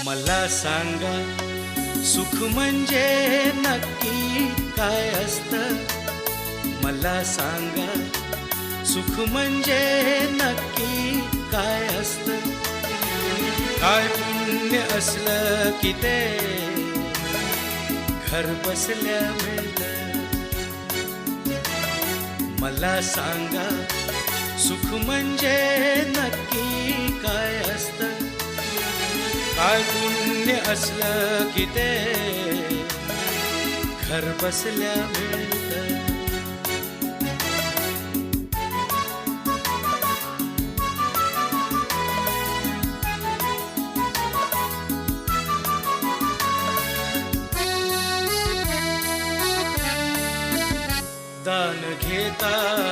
मला सांगा सुख म्हणजे नक्की काय असतं. मला सांगा सुख म्हणजे नक्की काय असतं. काय पुण्य असलं की ते घर बसल्या मिळतं. मला सांगा सुख म्हणजे नक्की काय असतं. काय पुण्य असलं की ते घर बसल्या मिळतं. दान घेता